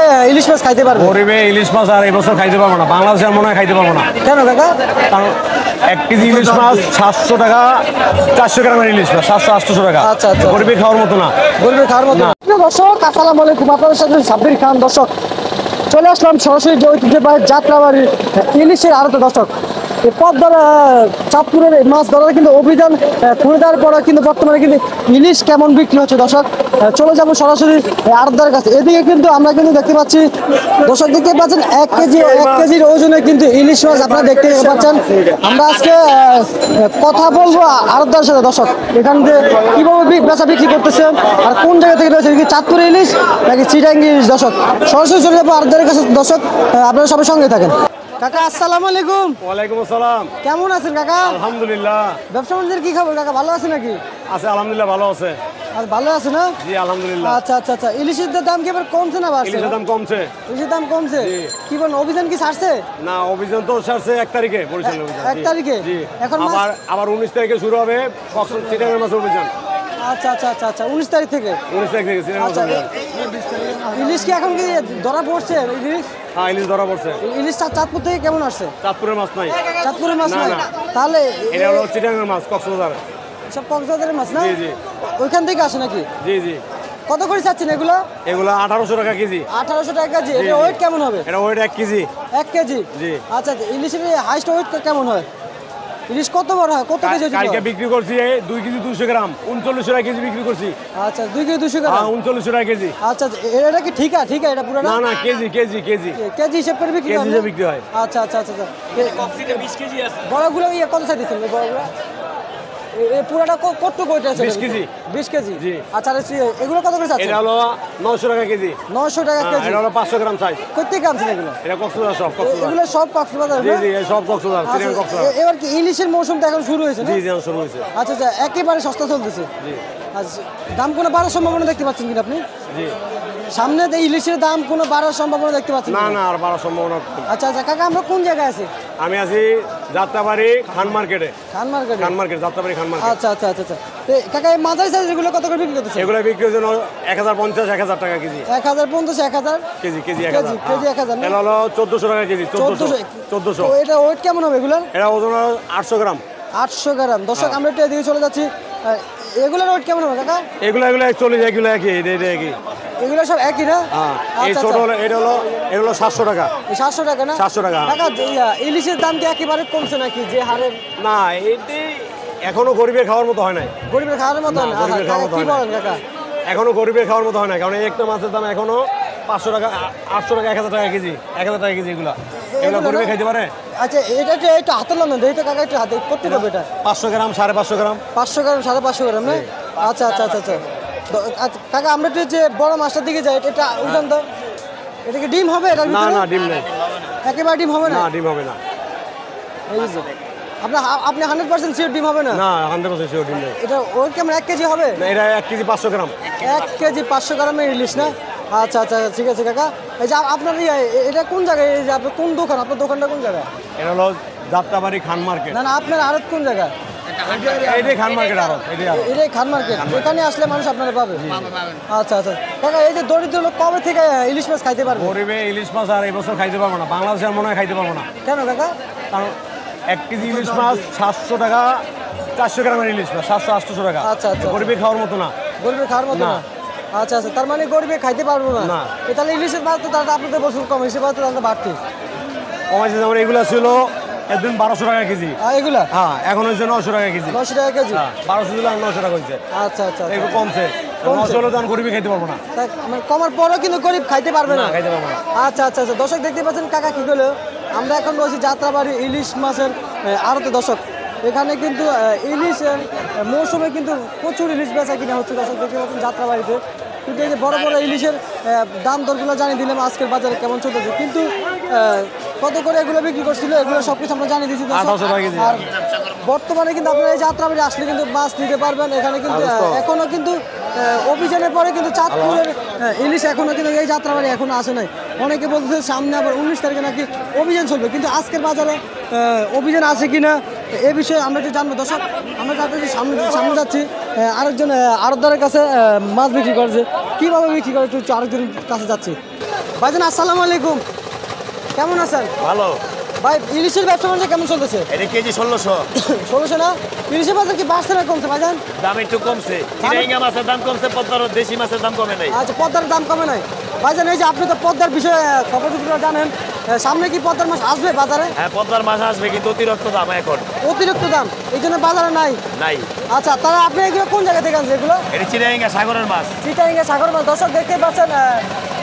থেকে ইলিশ মাছ খাইতে পারবে? গরিবে ইলিশ মাছ আর এই বছর খাইতে পারবো না, বাংলাদেশে মনে হয় খাইতে পারবো না। কেন কাকা? কারণ 1 কেজি ইলিশ মাছ 700 টাকা, 400 গ্রামের ইলিশ মাছ 700-800 টাকা। আচ্ছা, আচ্ছা। গরিবে খাওয়ার মতো না। গরিবের খাওয়ার মতো না। প্রিয় দর্শক, আসসালামু আলাইকুম, আপনাদের সাথে সাব্বির খান। দর্শক, চলে আসলাম সরাসরি যে ঐতিহ্যবাহী যাত্রাবাড়ির ইলিশের আড়তে। দর্শক, এই পথ ধরা চাঁদপুরের মাছ ধরার কিন্তু অভিযান করে দেওয়ার পরে কিন্তু বর্তমানে কিন্তু ইলিশ কেমন বিক্রি হচ্ছে। দর্শক, চলে যাবো সরাসরি আড়তদার কাছে। এদিকে কিন্তু আমরা কিন্তু দেখতে পাচ্ছি, দর্শক দেখতে পাচ্ছেন 1 কেজির ওজনে কিন্তু ইলিশ মাছ আপনারা দেখতে পাচ্ছেন। আমরা আজকে কথা বলবো আড়তদার সাথে। দর্শক, এখান থেকে কিভাবে বেচা বিক্রি করতেছে আর কোন জায়গা থেকে রয়েছে, কি চাঁদপুরের ইলিশ নাকি চিটাঙ্গি ইলিশ। দর্শক, সরাসরি চলে যাবো আড়তদারের কাছে। দর্শক, আপনারা সবাই সঙ্গে থাকেন। কাকা আসসালামু আলাইকুম। ওয়ালাইকুম আসসালাম। কেমন আছেন কাকা? আলহামদুলিল্লাহ। ব্যবসা বাণিজ্যের কি খবর কাকা, ভালো আছে নাকি? আছে আলহামদুলিল্লাহ, ভালো আছে। আর ভালো আছে না? জি আলহামদুলিল্লাহ। আচ্ছা আচ্ছা আচ্ছা। ইলিশের দাম কি এবার কমছে না বাড়ছে? ইলিশের দাম কমছে। ইলিশের দাম কমছে? কি বলেন, অভিযান কি ছাড়ছে? না, অভিযান তো ছাড়ছে 1 তারিখে, বরিশাল অভিযান। 1 তারিখে? জি। এখন আবার 19 তারিখে শুরু হবে চিটাগাং মাছ অভিযান। আচ্ছা আচ্ছা আচ্ছা আচ্ছা, 19 তারিখ থেকে? 19 তারিখ থেকে চিটাগাং মাছ আচ্ছা, অভিযান। ইলিশ কি এখন কি ধরা পড়ছে? ইলিশ হ্যাঁ, ইলিশ ধরা পড়ছে। ইলিশ চাঁদপুর থেকে কেমন আসছে? চাঁদপুরের মাছ নাই। চাঁদপুরের মাছ না, নাই? না। তাহলে এটা হলো চিটাগাং মাছ, কক্সবাজার। সব কক্সবাজারের মাছ না? জি, জি। ওইখান থেকে আসে নাকি? জি জি। কত করে চাচ্ছেন এগুলো? এগুলো 1800 টাকা কেজি। 1800 টাকা কেজি। জি, এটা জি। ওয়েট কেমন হবে? এটা ওয়েট 1 কেজি। 1 কেজি? জি। আচ্ছা, ইলিশের হাইস্ট ওয়েট কেমন হয়? ইলিশ কত বড় হয়, কত কেজি ওজন কালকে হয়? বিক্রি করছি 2 কেজি 200 গ্রাম, 39 টাকা কেজি বিক্রি করছি। আচ্ছা, 2 কেজি 200 গ্রাম? হ্যাঁ, 39 টাকা কেজি। আচ্ছা, এটা কি ঠিক আছে? এটা পুরো না না, কেজি কেজি কেজি কেজি হিসাব করে বিক্রি কেজি হয়? হিসেবে বিক্রি হয়। আচ্ছা আচ্ছা আচ্ছা আচ্ছা। কক্সিতে 20 কেজি আছে। বড়গুলো কত চাই দিচ্ছেন বড়গুলো? এই পুরোটা কত কয়টা আছে? 20 কেজি। 20 কেজি? জি। আচ্ছা, আর এগুলো কত করে চাচ্ছেন? এটা হলো 900 টাকা কেজি। 900 টাকা কেজি? এটা হলো 500 গ্রাম সাইজ। কত থেকে আনছেন এগুলো? এটা কক্সবাজার, সব কক্সবাজার। এগুলো সব কক্সবাজার? জি জি, এই সব কক্সবাজার, চিটাগাং কক্সবাজার। এবার কি ইলিশের মৌসুম তো এখন শুরু হয়েছে না? জি জি, শুরু হয়েছে। আচ্ছা আচ্ছা, একেবারে সস্তা চলতেছে। জি আচ্ছা, দাম কোনো বাড়ার সম্ভাবনা দেখতে পাচ্ছেন কিনা আপনি? জি। সামনে ইলিশের দাম কোনো বাড়ার সম্ভাবনা দেখতে পাচ্ছেন না কিনা? না, আর বাড়ার সম্ভাবনা কম। আচ্ছা আচ্ছা কাকা, আমরা কোন জায়গায় আছি? আমি আছি যাত্রাবাড়ি খান মার্কেটে। খান মার্কেটে? খান মার্কেট, যাত্রাবাড়ি খান মার্কেট। আচ্ছা আচ্ছা আচ্ছা আচ্ছা। তো কাকা, এই মাঝারি সাইজ এগুলো কত করে বিক্রি করতেছে? এগুলো বিক্রি হচ্ছে 1050-1000 টাকা KG. 1050 1000 KG KG KG 1000। KG 1000 না? এটা হলো 1400 টাকা কেজি। 1400। তো এটা ওয়েট কেমন হবে এগুলার? এটা ওজন হলো 800 গ্রাম। 800 গ্রাম। দর্শক, আমরা একটু এদিকে চলে যাচ্ছি। এগুলোর ওয়েট কেমন হবে কাকা? এগুলো 40, এগুলো একই, এটা একই। এগুলো সব একই না? হ্যাঁ, এই আচ্ছা ছোট আচ্ছা। হলো, এটা হলো 700 টাকা। এই 700 টাকা না? 700 টাকা। কাকা, ইলিশের দাম কি একেবারে কমছে নাকি যে হারে? না, এটি এখনো গরিবের খাওয়ার মতো হয় নাই। গরিবের খাওয়ার মতো না, না? গরিবের খাওয়ার মতো কি হয় না। বলেন কাকা? এখনো গরিবের খাওয়ার মতো হয় না, কারণ এই একটা মাছের দাম এখনো 500 টাকা, 800 টাকা, 1000 টাকা কেজি। 1000 টাকা কেজি এগুলো গরিবে খাইতে পারে? আচ্ছা, এটা একটু হাতে লন, দেখি তো কাকা, একটু হাতে করতে পারবে এটা? 500 গ্রাম, 550 গ্রাম। 500 গ্রাম, 550 গ্রাম না? আচ্ছা আচ্ছা আচ্ছা আচ্ছা। আচ্ছা কাকা, আমরা একটু যে বড় মাছটার দিকে যাই, এটা উঠান তো। এটা কি ডিম হবে এটার না ভিতরে? না, ডিম নেই। একেবারে ডিম হবে না? না, ডিম হবে না। এই যে আপনি 100% শিওর ডিম হবে না? না, 100% শিওর ডিম নেই। এটা ওয়েট কেমন, 1 কেজি হবে? না, এটা 1 কেজি 500 গ্রাম। 1 কেজি 500 গ্রামের ইলিশ না? আচ্ছা আচ্ছা, ঠিক আছে কাকা। এই যে আপনার এটা কোন জায়গায়, এই যে আপনার কোন দোকান, আপনার দোকানটা কোন জায়গায়? এটা হলো যাত্রাবাড়ি খান মার্কেট। না না, আপনার আড়ত কোন জায়গায়? এইটাই খান মার্কেট আরো, এটাই আরো। এটাই খান মার্কেট? এখানে আসলে মানুষ আপনারা পাবে? আচ্ছা আচ্ছা কাকা, এই যে দরিদ্র লোক কবে থেকে ইলিশ মাছ খাইতে পারবে? গরিবে ইলিশ মাছ আর এই বছর খাইতে পারবো না, বাংলাদেশে মনে হয় খাইতে পারবো না। কেন কাকা? কারণ 1 কেজি ইলিশ মাছ 700 টাকা, 400 গ্রামের ইলিশ মাছ 700-800 টাকা। আচ্ছা আচ্ছা। গরিবের খাওয়ার মতো না। গরিবের খাওয়ার মতো না? না। আচ্ছা আচ্ছা, তার মানে গরিবে খাইতে পারবো না? না। তাহলে ইলিশের দাম তো তাহলে আপনাদের বছর কম, ইলিশের দাম তো তাহলে বাড়তি। কমাইছে, যেমন এগুলো ছিল একদিন 1200 টাকা কেজি। এগুলা? হ্যাঁ, এখন হচ্ছে 900 টাকা কেজি। 900 টাকা কেজি? হ্যাঁ, 1200 দিলে 900 টাকা হয়েছে। আচ্ছা আচ্ছা একটু আচ্ছা। কমছে। 900 হলে তো আমি গরিবে খাইতে পারবো না। তা মানে কমার পরেও কিন্তু গরিব খাইতে পারবে না? না, খাইতে পারবো না। আচ্ছা আচ্ছা আচ্ছা। দর্শক দেখতে পাচ্ছেন কাকা কি করলো, আমরা এখন রয়েছি যাত্রাবাড়ি ইলিশ মাছের আড়তে। দর্শক, এখানে কিন্তু ইলিশের মৌসুমে কিন্তু প্রচুর ইলিশ বেচা কিনা হচ্ছে। দর্শক দেখতে পাচ্ছেন যাত্রাবাড়িতে কিন্তু এই যে বড় বড় ইলিশের দাম দরগুলো জানিয়ে দিলাম আজকের বাজারে কেমন চলতেছে। কিন্তু কত করে এগুলো বিক্রি করছিল এগুলো সব কিছু আমরা জানিয়ে দিচ্ছি। 800 টাকা কেজি। আর বর্তমানে কিন্তু আপনারা এই যাত্রাবাড়ি আসলে কিন্তু মাছ নিতে পারবেন। এখানে কিন্তু এখনো কিন্তু অভিযানের পরে কিন্তু চাঁদপুরের ইলিশ এখনো কিন্তু এই যাত্রাবাড়ি এখনো আসে নাই। অনেকে বলতেছে সামনে আবার 19 তারিখে নাকি অভিযান চলবে, কিন্তু আজকের বাজারে অভিযান আছে কিনা এ বিষয়ে আমরা একটু জানবো। দর্শক, আমরা সামনে যাচ্ছি আরেকজন আড়তদারের কাছে মাছ বিক্রি করছে, কীভাবে বিক্রি করে একটু আরেকজনের কাছে যাচ্ছি। ভাইজান আসসালামু আলাইকুম, কেমন আছেন? ভালো। ভাই ইলিশের ব্যবসা বাণিজ্য কেমন চলতেছে? এটা কেজি 1600। 1600 না? ইলিশের বাজার কি বাড়ছে না কমছে ভাইজান? দাম একটু কমছে। চিটাঙ্গা মাছের দাম কমছে, পদ্মার দেশি মাছের দাম কমে নাই। আচ্ছা, পদ্মার দাম কমে নাই। ভাইজান এই যে আপনি তো পদ্মার বিষয়ে খবর জানেন, সামনে কি পদ্মার মাছ আসবে বাজারে? হ্যাঁ, পদ্মার মাছ আসবে, কিন্তু অতিরিক্ত দাম এখন। অতিরিক্ত দাম, এই জন্য বাজারে নাই। নাই। আচ্ছা, তাহলে আপনি এগুলো কোন জায়গা থেকে আনছেন এগুলো? এটা চিটাঙ্গা সাগরের মাছ। চিটাঙ্গা সাগর মাছ। দর্শক দেখতে পাচ্ছেন।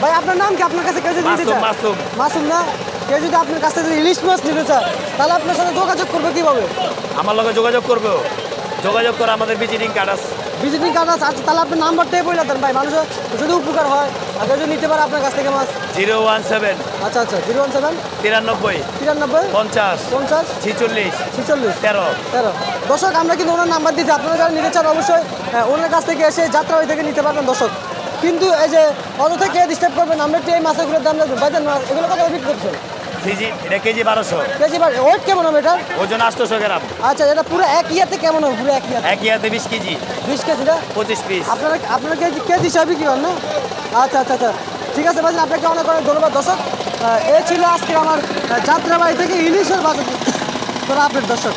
ভাই আপনার নাম কি? আপনার কাছে কেউ যদি নিতে চায়? মাসুম। মাসুম না? কেউ যদি আপনার কাছে যদি ইলিশ মাছ নিতে চায় তাহলে আপনার সাথে যোগাযোগ করবে কিভাবে? আমার লগে যোগাযোগ করবে, যোগাযোগ করে আমাদের ভিজিটিং কার্ড আছে। ভিজিটিং কার্ড আছে? আচ্ছা, তাহলে আপনার নাম্বারটাই বলে দেন ভাই, মানুষের যদি উপকার হয় আর কেউ যদি নিতে পারে আপনার কাছ থেকে মাছ। 017 আচ্ছা আচ্ছা, 017 93 93 50 50 46 46 13। 13। দর্শক আমরা কিন্তু ওনার নাম্বার দিচ্ছি, আপনারা যারা নিতে চান অবশ্যই ওনার কাছ থেকে এসে যাত্রাবাড়ি থেকে নিতে পারবেন দর্শক। কিন্তু এই যে অযথা কে ডিস্টার্ব করবেন, আমরা একটু এই মাছগুলোর দাম লাগবে ভাইজান, এগুলো কত বিক্রি করছেন? কেজি এটা কেজি 1200। কেজি ওয়েট কেমন হবে এটা? ওজন 800 গ্রাম। আচ্ছা, এটা পুরো এক ইয়াতে কেমন হবে? পুরো এক ইয়াতে এক ইয়াতে 20 কেজি, 20 কেজি না? 25 পিস। আপনারা কেজি কেজি হিসাবে বিক্রি করেন না? আচ্ছা আচ্ছা আচ্ছা, ঠিক আছে ভাইজান, আপনাকে অনেক অনেক ধন্যবাদ দর্শক। এই ছিল আজকে আমার যাত্রাবাড়ি থেকে ইলিশের বাজার আপডেট দর্শক।